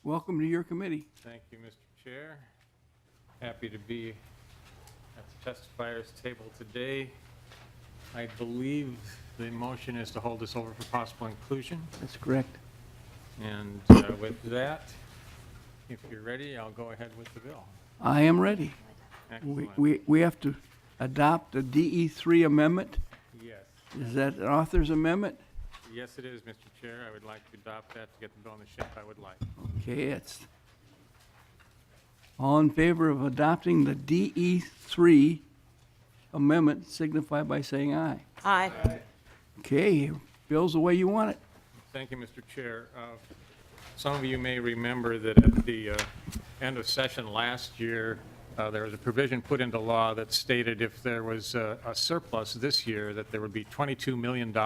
Welcome to your committee. Thank you, Mr. Chair. Happy to be at the testifiers table today. I believe the motion is to hold this over for possible inclusion. That's correct. And with that, if you're ready, I'll go ahead with the bill. I am ready. Excellent. We have to adopt a DE3 amendment. Yes. Is that an author's amendment? Yes, it is, Mr. Chair. I would like to adopt that to get the bill in the shape I would like. Okay, it's all in favor of adopting the DE3 amendment, signify by saying aye. Aye. Okay, bill's the way you want it. Thank you, Mr. Chair. Some of you may remember that at the end of session last year, there was a provision put into law that stated if there was a surplus this year, that there would be $22 million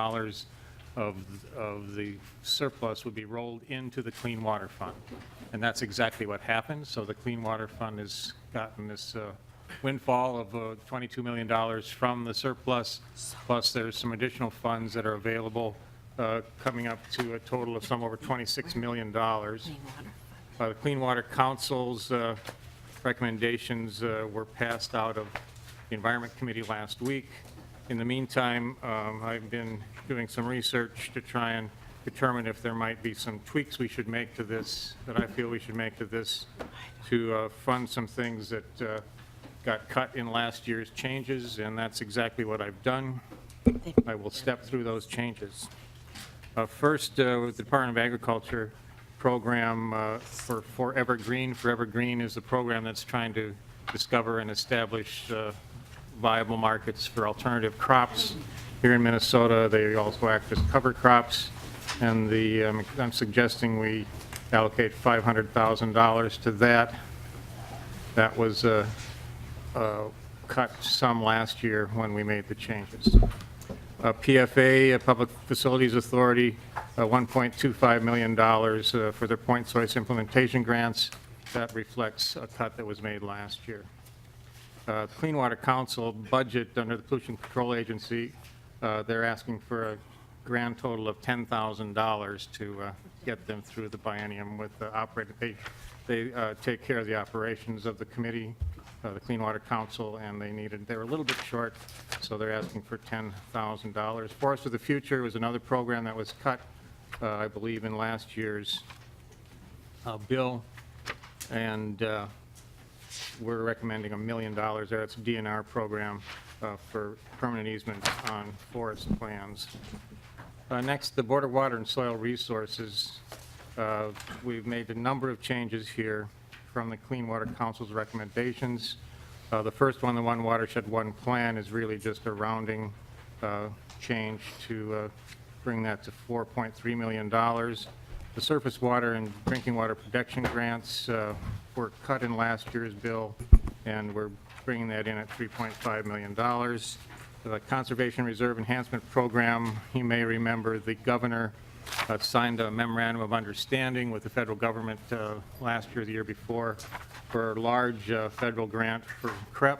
of the surplus would be rolled into the Clean Water Fund. And that's exactly what happened. So the Clean Water Fund has gotten this windfall of $22 million from the surplus, plus there's some additional funds that are available, coming up to a total of some over $26 million. The Clean Water Council's recommendations were passed out of the Environment Committee last week. In the meantime, I've been doing some research to try and determine if there might be some tweaks we should make to this, that I feel we should make to this, to fund some things that got cut in last year's changes, and that's exactly what I've done. I will step through those changes. First, with the Department of Agriculture program for Forever Green. Forever Green is a program that's trying to discover and establish viable markets for alternative crops. Here in Minnesota, they also act as cover crops, and I'm suggesting we allocate $500,000 to that. That was cut some last year when we made the changes. PFA, Public Facilities Authority, $1.25 million for their point source implementation grants. That reflects a cut that was made last year. Clean Water Council budget under the Pollution Control Agency, they're asking for a grand total of $10,000 to get them through the biennium with the operating. They take care of the operations of the committee, the Clean Water Council, and they were a little bit short, so they're asking for $10,000. Forest for the Future was another program that was cut, I believe, in last year's bill, and we're recommending $1 million there. It's a DNR program for permanent easements on forest plans. Next, the Board of Water and Soil Resources. We've made a number of changes here from the Clean Water Council's recommendations. The first one, the One Watershed, One Plan, is really just a rounding change to bring that to $4.3 million. The surface water and drinking water protection grants were cut in last year's bill, and we're bringing that in at $3.5 million. The Conservation Reserve Enhancement Program, you may remember the governor signed a memorandum of understanding with the federal government last year, the year before, for a large federal grant for CREP.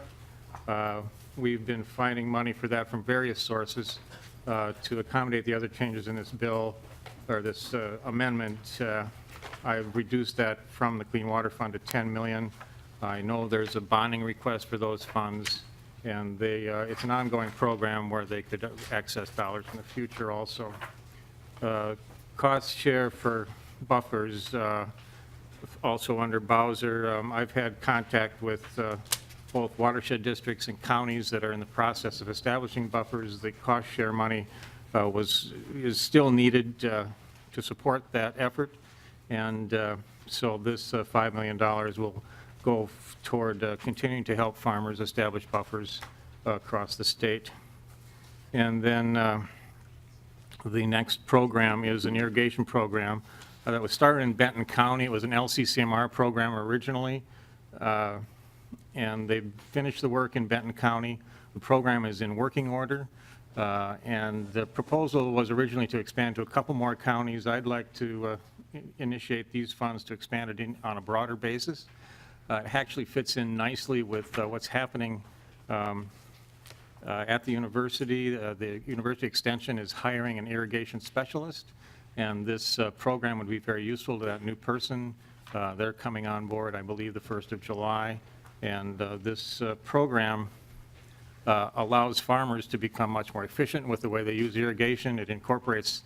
We've been finding money for that from various sources to accommodate the other changes in this bill, or this amendment. I've reduced that from the Clean Water Fund to $10 million. I know there's a bonding request for those funds, and it's an ongoing program where they could access dollars in the future also. Cost share for buffers, also under Bowser. I've had contact with both watershed districts and counties that are in the process of establishing buffers. The cost share money is still needed to support that effort, and so this $5 million will go toward continuing to help farmers establish buffers across the state. And then the next program is an irrigation program that was started in Benton County. It was an LCCMR program originally, and they finished the work in Benton County. The program is in working order, and the proposal was originally to expand to a couple more counties. I'd like to initiate these funds to expand it on a broader basis. It actually fits in nicely with what's happening at the university. The university extension is hiring an irrigation specialist, And this program would be very useful to that new person. They're coming on board, I believe, the 1st of July. And this program allows farmers to become much more efficient with the way they use irrigation. It incorporates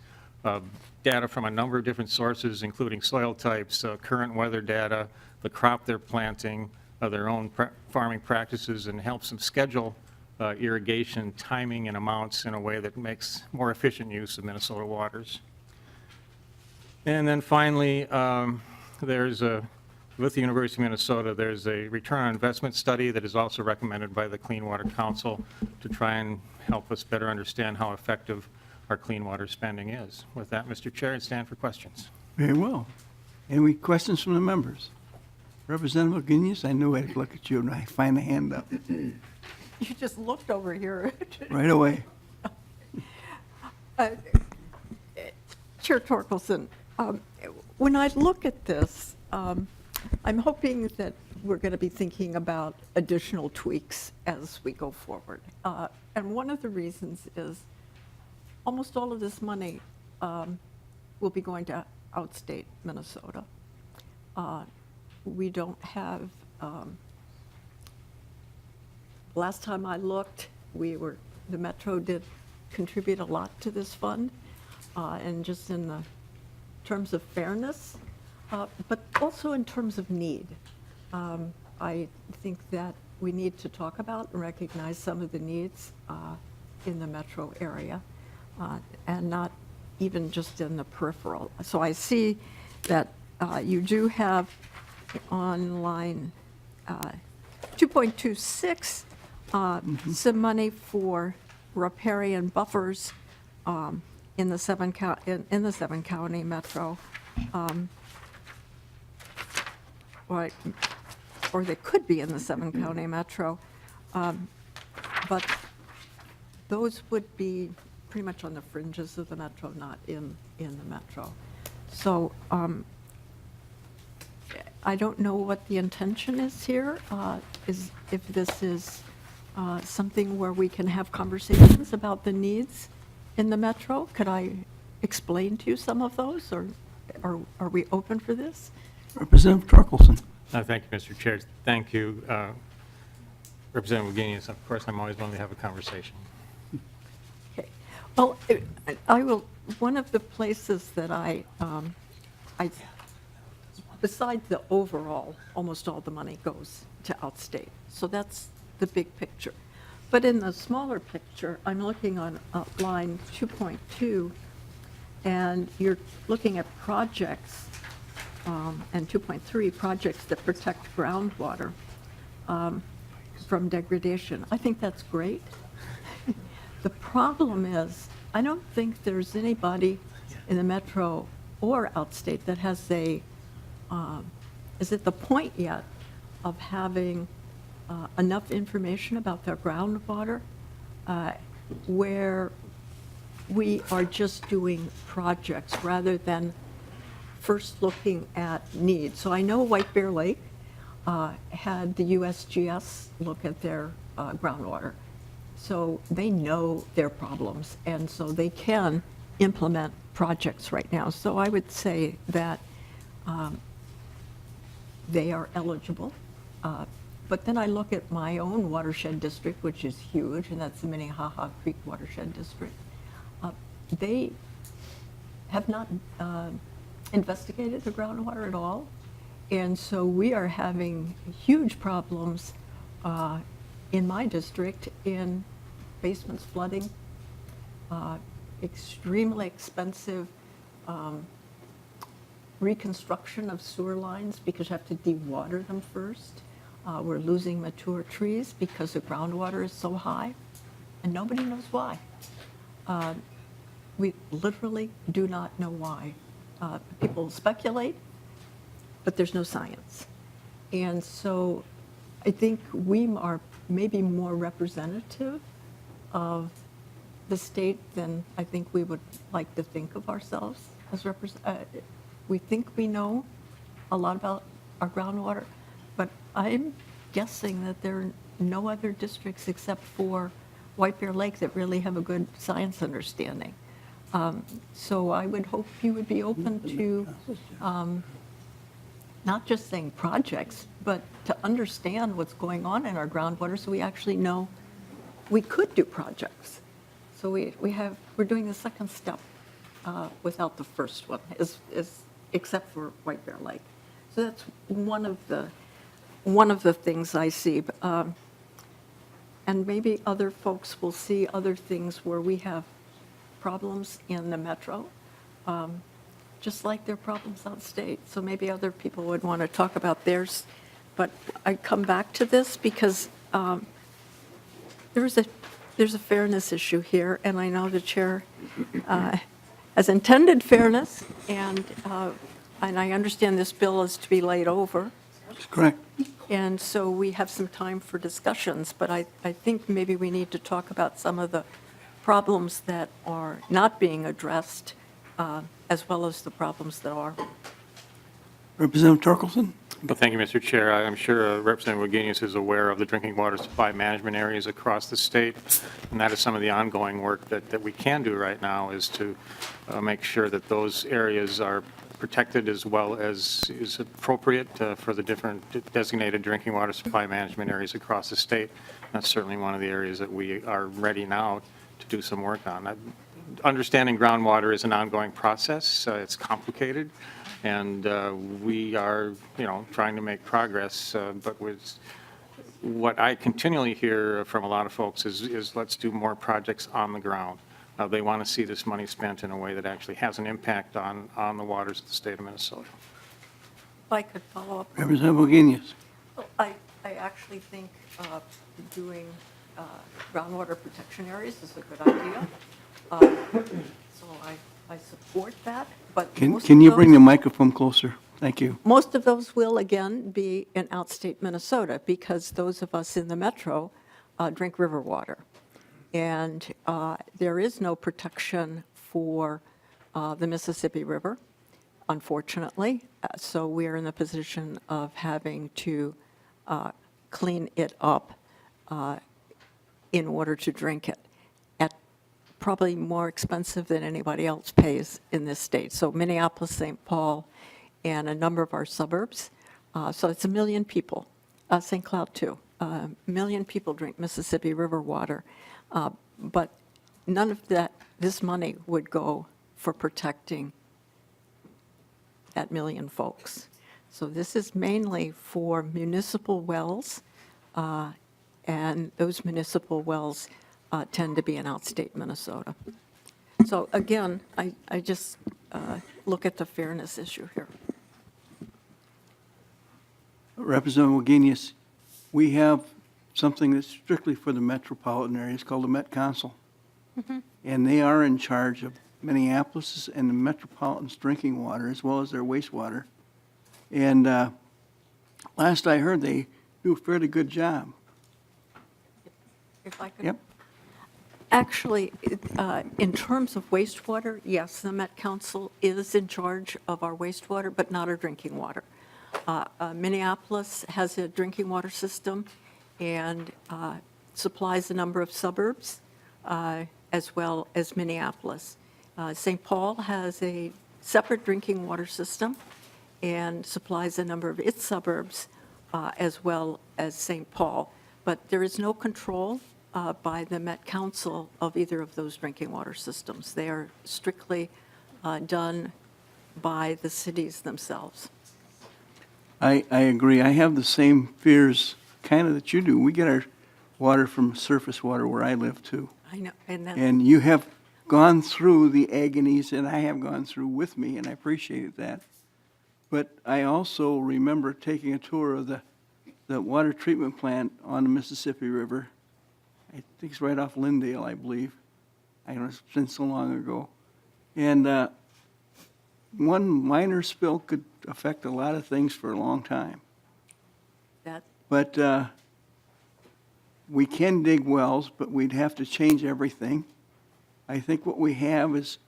data from a number of different sources, including soil types, current weather data, the crop they're planting, their own farming practices, and helps them schedule irrigation timing and amounts in a way that makes more efficient use of Minnesota waters. And then finally, with the University of Minnesota, there's a return on investment study that is also recommended by the Clean Water Council to try and help us better understand how effective our clean water spending is. With that, Mr. Chair, I stand for questions. Very well. Any questions from the members? Representative Guinness, I knew I'd look at you and I find a hand up You just looked over here. right away. Chair Torkelson, when I look at this, I'm hoping that we're going to be thinking about additional tweaks as we go forward. And one of the reasons is almost all of this money will be going to outstate Minnesota. We don't have, last time I looked, the Metro did contribute a lot to this fund, and just in the terms of fairness, but also in terms of need. I think that we need to talk about and recognize some of the needs in the metro area, and not even just in the peripheral. So I see that you do have on line 2.26 some money for riparian buffers in the seven county metro, or they could be in the 7-county metro, but those would be pretty much on the fringes of the metro, not in the metro. So I don't know what the intention is here, if this is something where we can have conversations about the needs in the metro. Could I explain to you some of those, or are we open for this? Representative Torkelson. Thank you, Mr. Chair. Thank you, Representative Guinness. Of course, I'm always willing to have a conversation. Okay. Well, I will, one of the places that I besides the overall, almost all the money goes to outstate. So that's the big picture. But in the smaller picture, I'm looking on line 2.2, and you're looking at projects, and 2.3, projects that protect groundwater from degradation. I think that's great. The problem is, I don't think there's anybody in the metro or outstate that has is at the point yet of having enough information about their groundwater where we are just doing projects rather than first looking at needs. So I know White Bear Lake had the USGS look at their groundwater. So they know their problems, and so they can implement projects right now. So I would say that they are eligible. But then I look at my own watershed district, which is huge, and that's the Minnehaha Creek Watershed District. They have not investigated the groundwater at all. And so we are having huge problems in my district in basements flooding, extremely expensive reconstruction of sewer lines because you have to dewater them first. We're losing mature trees because the groundwater is so high, and nobody knows why. We literally do not know why. People speculate, but there's no science. And so I think we are maybe more representative of the state than I think we would like to think of ourselves as we think we know a lot about our groundwater, but I'm guessing that there are no other districts except for White Bear Lake that really have a good science understanding. So I would hope you would be open to not just saying projects, but to understand what's going on in our groundwater so we actually know we could do projects. So we're doing the second step without the first one, except for White Bear Lake. So that's one of the things I see. And maybe other folks will see other things where we have problems in the metro, just like there are problems outstate. So maybe other people would want to talk about theirs. But I come back to this because there's a fairness issue here, and I know the chair has intended fairness, and I understand this bill is to be laid over. That's correct. And so we have some time for discussions, but I think maybe we need to talk about some of the problems that are not being addressed, as well as the problems that are. Representative Torkelson? Well, thank you, Mr. Chair. I'm sure Representative Wagenius is aware of the drinking water supply management areas across the state, and that is some of the ongoing work that we can do right now, is to make sure that those areas are protected as well as is appropriate for the different designated drinking water supply management areas across the state. That's certainly one of the areas that we are ready now to do some work on. Understanding groundwater is an ongoing process. It's complicated, and we are, trying to make progress. But with what I continually hear from a lot of folks is let's do more projects on the ground. They want to see this money spent in a way that actually has an impact on the waters of the state of Minnesota. If I could follow up. Representative Wagenius? Well, I actually think doing groundwater protection areas is a good idea. So I support that, but Can you bring the microphone closer? Thank you. most of those will, again, be in outstate Minnesota, because those of us in the metro drink river water. And there is no protection for the Mississippi River, unfortunately. So we're in the position of having to clean it up in order to drink it, at probably more expensive than anybody else pays in this state. So Minneapolis, St. Paul, and a number of our suburbs. So it's 1 million people. St. Cloud, too. 1 million people drink Mississippi River water. But none of this money would go for protecting that 1 million folks. So this is mainly for municipal wells, and those municipal wells tend to be in outstate Minnesota. So again, I just look at the fairness issue here. Representative Wagenius, we have something that's strictly for the metropolitan areas called the Met Council. And they are in charge of Minneapolis and the metropolitan's drinking water as well as their wastewater. And last I heard, they do a fairly good job. If I could. Yep. Actually, in terms of wastewater, yes, the Met Council is in charge of our wastewater, but not our drinking water. Minneapolis has a drinking water system and supplies a number of suburbs, as well as Minneapolis. St. Paul has a separate drinking water system and supplies a number of its suburbs, as well as St. Paul. But there is no control by the Met Council of either of those drinking water systems. They are strictly done by the cities themselves. I agree. I have the same fears kind of that you do. We get our water from surface water where I live too. I know, and that's, And you have gone through the agonies, and I have gone through with me, and I appreciated that. But I also remember taking a tour of the water treatment plant on the Mississippi River. I think it's right off Lindale, I believe. I know it's been so long ago. And one minor spill could affect a lot of things for a long time. that, But we can dig wells, but we'd have to change everything. I think what we have is,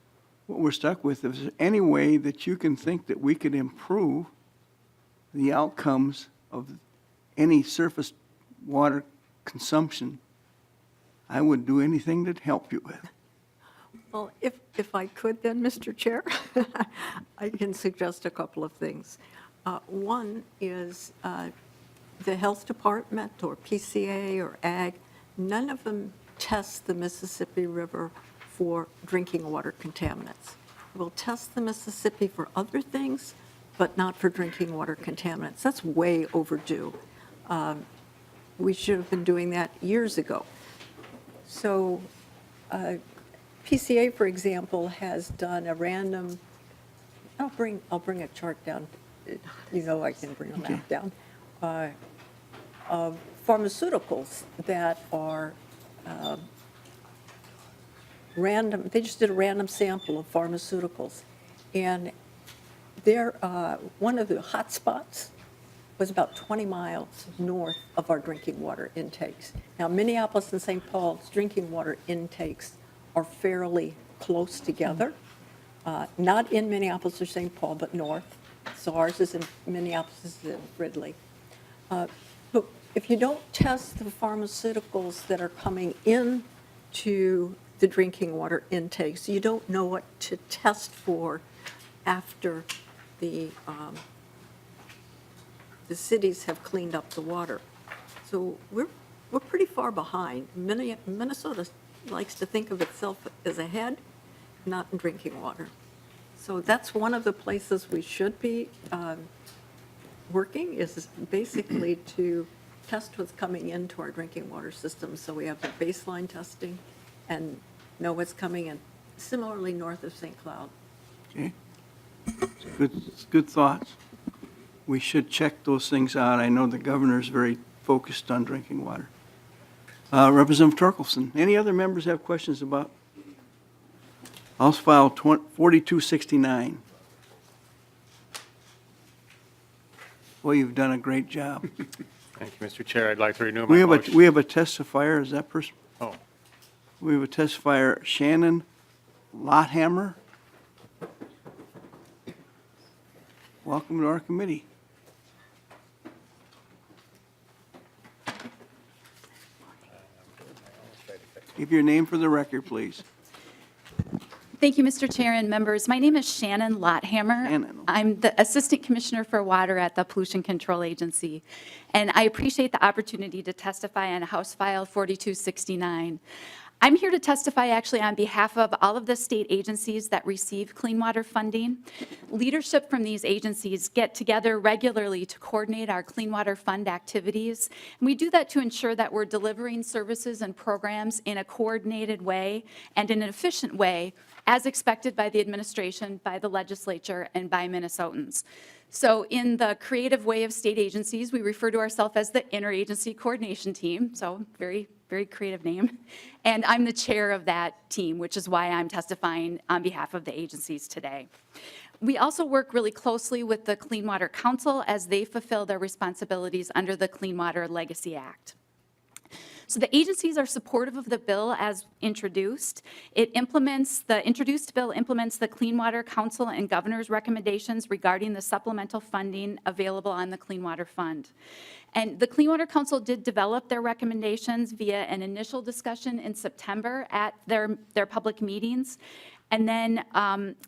what we're stuck with, is any way that you can think that we could improve the outcomes of any surface water consumption, I would do anything to help you with. Well, if I could then, Mr. Chair, I can suggest a couple of things. One is the Health Department or PCA or Ag, none of them test the Mississippi River for drinking water contaminants. We'll test the Mississippi for other things, but not for drinking water contaminants. That's way overdue. We should have been doing that years ago. So PCA, for example, has done a random, I'll bring a chart down. You know I can bring a map down. Of pharmaceuticals that are random, they just did a random sample of pharmaceuticals. And they're, one of the hot spots was about 20 miles north of our drinking water intakes. Now, Minneapolis and St. Paul's drinking water intakes are fairly close together, not in Minneapolis or St. Paul, but north. So ours is in Minneapolis, is in Ridley. But if you don't test the pharmaceuticals that are coming into the drinking water intakes, you don't know what to test for after the cities have cleaned up the water. So we're pretty far behind. Minnesota likes to think of itself as ahead, not in drinking water. So that's one of the places we should be working, is basically to test what's coming into our drinking water system, so we have the baseline testing and know what's coming in. Similarly, north of St. Cloud. Okay. It's good thoughts. We should check those things out. I know the governor's very focused on drinking water. Representative Torkelson, any other members have questions about House File 4269? Boy, you've done a great job. Thank you, Mr. Chair. I'd like to renew We my have motion. we have a testifier, is that person? Oh, We have a testifier, Shannon Lotthammer. Welcome to our committee. Give your name for the record, please. Thank you, Mr. Chair and members. My name is Shannon Lotthammer. Shannon. I'm the Assistant Commissioner for Water at the Pollution Control Agency, and I appreciate the opportunity to testify on House File 4269. I'm here to testify actually on behalf of all of the state agencies that receive clean water funding. Leadership from these agencies get together regularly to coordinate our Clean Water Fund activities. And we do that to ensure that we're delivering services and programs in a coordinated way and in an efficient way, as expected by the administration, by the legislature, and by Minnesotans. So in the creative way of state agencies, we refer to ourselves as the Interagency Coordination Team, so very creative name. And I'm the chair of that team, which is why I'm testifying on behalf of the agencies today. We also work really closely with the Clean Water Council as they fulfill their responsibilities under the Clean Water Legacy Act. So the agencies are supportive of the bill as introduced. The introduced bill implements the Clean Water Council and governor's recommendations regarding the supplemental funding available on the Clean Water Fund. And the Clean Water Council did develop their recommendations via an initial discussion in September at their public meetings, and then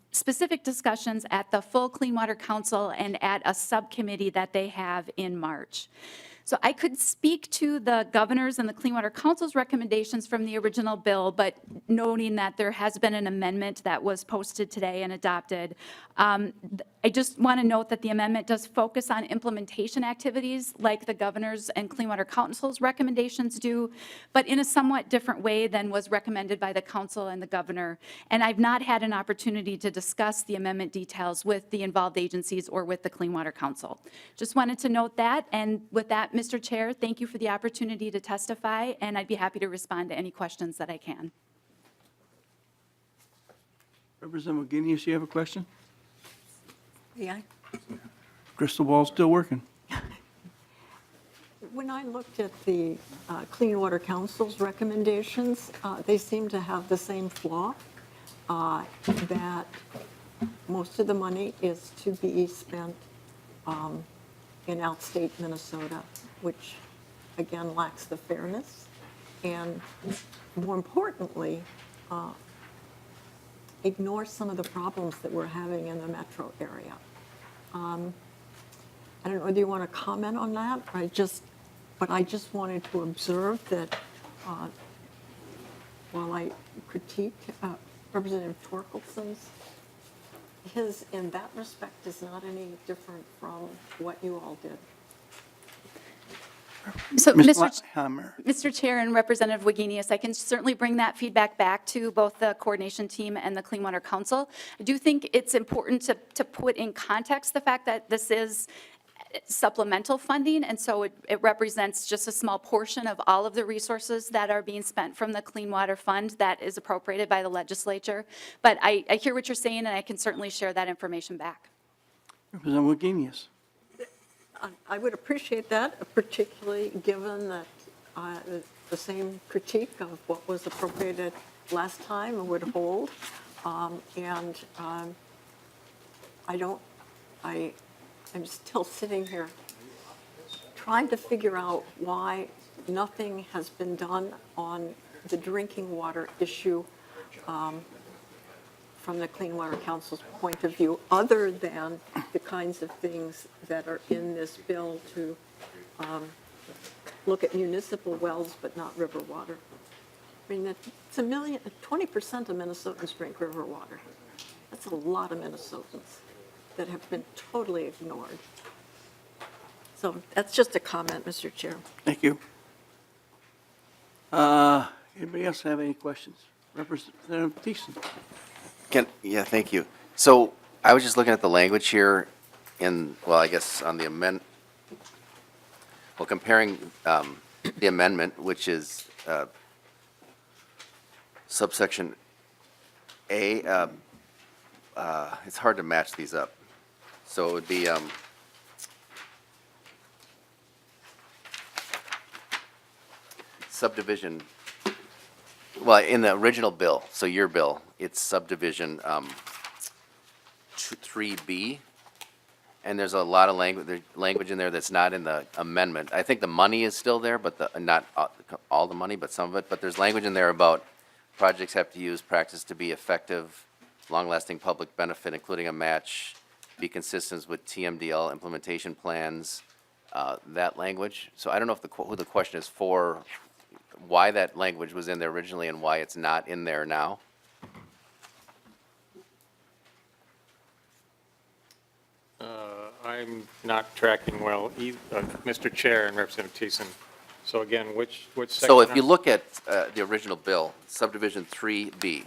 specific discussions at the full Clean Water Council and at a subcommittee that they have in March. So I could speak to the governor's and the Clean Water Council's recommendations from the original bill, but noting that there has been an amendment that was posted today and adopted. I just want to note that the amendment does focus on implementation activities like the governor's and Clean Water Council's recommendations do, but in a somewhat different way than was recommended by the council and the governor. And I've not had an opportunity to discuss the amendment details with the involved agencies or with the Clean Water Council. Just wanted to note that, and with that, Mr. Chair, thank you for the opportunity to testify, and I'd be happy to respond to any questions that I can. Representative McGinnis, you have a question? Yeah. Crystal ball's still working. When I looked at the Clean Water Council's recommendations, they seem to have the same flaw, that most of the money is to be spent in outstate Minnesota, which again lacks the fairness. And more importantly, ignore some of the problems that we're having in the metro area. I don't know whether you want to comment on that. But I just wanted to observe that while I critique Representative Torkelson's, his, in that respect, is not any different from what you all did. So, Ms. Mr. Hammer. Mr. Chair and Representative Wagenius, I can certainly bring that feedback back to both the coordination team and the Clean Water Council. I do think it's important to put in context the fact that this is supplemental funding, and so it represents just a small portion of all of the resources that are being spent from the Clean Water Fund that is appropriated by the legislature. But I hear what you're saying, and I can certainly share that information back. Representative Wagenius. I would appreciate that, particularly given that the same critique of what was appropriated last time would hold. I'm still sitting here trying to figure out why nothing has been done on the drinking water issue from the Clean Water Council's point of view, other than the kinds of things that are in this bill to look at municipal wells but not river water. I mean, it's 20% of Minnesotans drink river water. That's a lot of Minnesotans that have been totally ignored. So that's just a comment, Mr. Chair. Thank you. Anybody else have any questions? Representative Thiessen. Yeah, thank you. So I was just looking at the language here I guess on the comparing the amendment, which is subsection A, it's hard to match these up. So it would be subdivision, well, in the original bill, so your bill, it's subdivision 3B, and there's a lot of language in there that's not in the amendment. I think the money is still there, but not all the money, but some of it. But there's language in there about projects have to use practice to be effective, long-lasting public benefit, including a match, be consistent with TMDL implementation plans, that language. So I don't know if who the question is for, why that language was in there originally and why it's not in there now. I'm not tracking well, Mr. Chair and Representative Thiessen. So again, which section? So if you look at the original bill, subdivision 3B,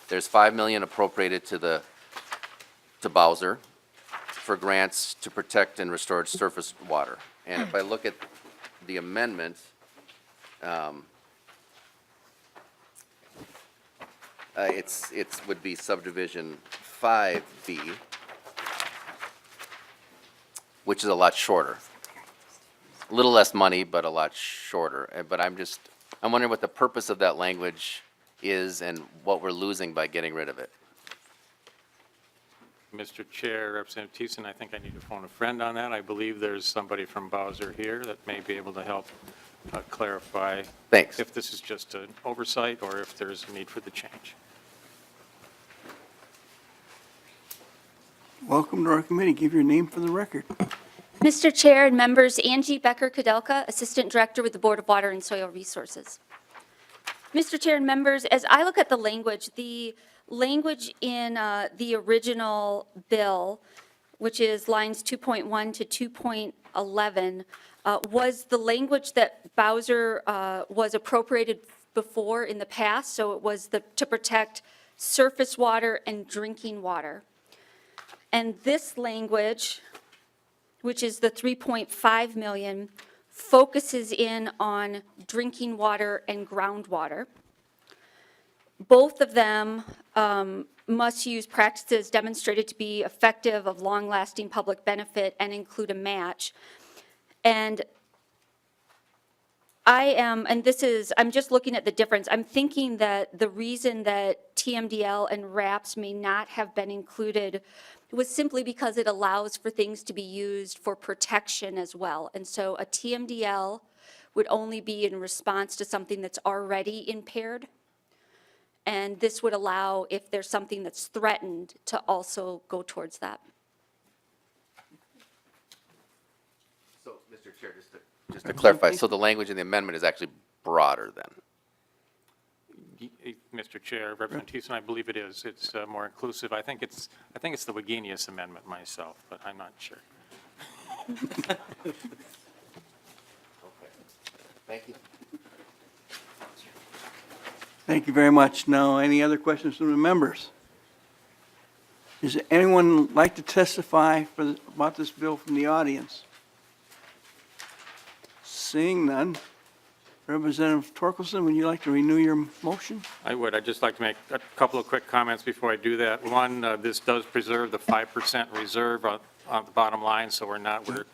there's $5 million appropriated to Bowser for grants to protect and restore surface water. And if I look at the amendment, it would be subdivision 5B, which is a lot shorter. A little less money, but a lot shorter. But I'm wondering what the purpose of that language is and what we're losing by getting rid of it. Mr. Chair, Representative Thiessen, I think I need to phone a friend on that. I believe there's somebody from Bowser here that may be able to help clarify. Thanks. If this is just an oversight or if there's a need for the change. Welcome to our committee. Give your name for the record. Mr. Chair and members, Angie Becker-Kudelka, Assistant Director with the Board of Water and Soil Resources. Mr. Chair and members, as I look at the language in the original bill, which is lines 2.1 to 2.11, was the language that Bowser was appropriated before in the past. So it was to protect surface water and drinking water. And this language, which is the 3.5 million, focuses in on drinking water and groundwater. Both of them must use practices demonstrated to be effective of long-lasting public benefit and include a match. And I'm just looking at the difference. I'm thinking that the reason that TMDL and RAPS may not have been included was simply because it allows for things to be used for protection as well. And so a TMDL would only be in response to something that's already impaired. And this would allow, if there's something that's threatened, to also go towards that. So, Mr. Chair, just to clarify, so the language in the amendment is actually broader then? Mr. Chair, Representative Thiessen, I believe it is. It's more inclusive. I think it's the Wagenius Amendment myself, but I'm not sure. Thank you. Thank you very much. Now, any other questions from the members? Does anyone like to testify about this bill from the audience? Seeing none, Representative Torkelson, would you like to renew your motion? I would. I'd just like to make a couple of quick comments before I do that. One, this does preserve the 5% reserve on the bottom line, so we're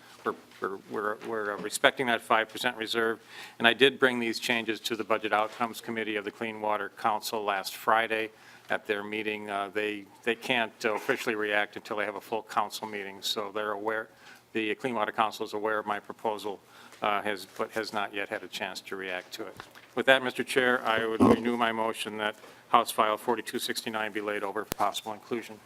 respecting that 5% reserve. And I did bring these changes to the Budget Outcomes Committee of the Clean Water Council last Friday at their meeting. They can't officially react until they have a full council meeting, so they're aware, the Clean Water Council is aware of my proposal, but has not yet had a chance to react to it. With that, Mr. Chair, I would renew my motion that House File 4269 be laid over for possible inclusion.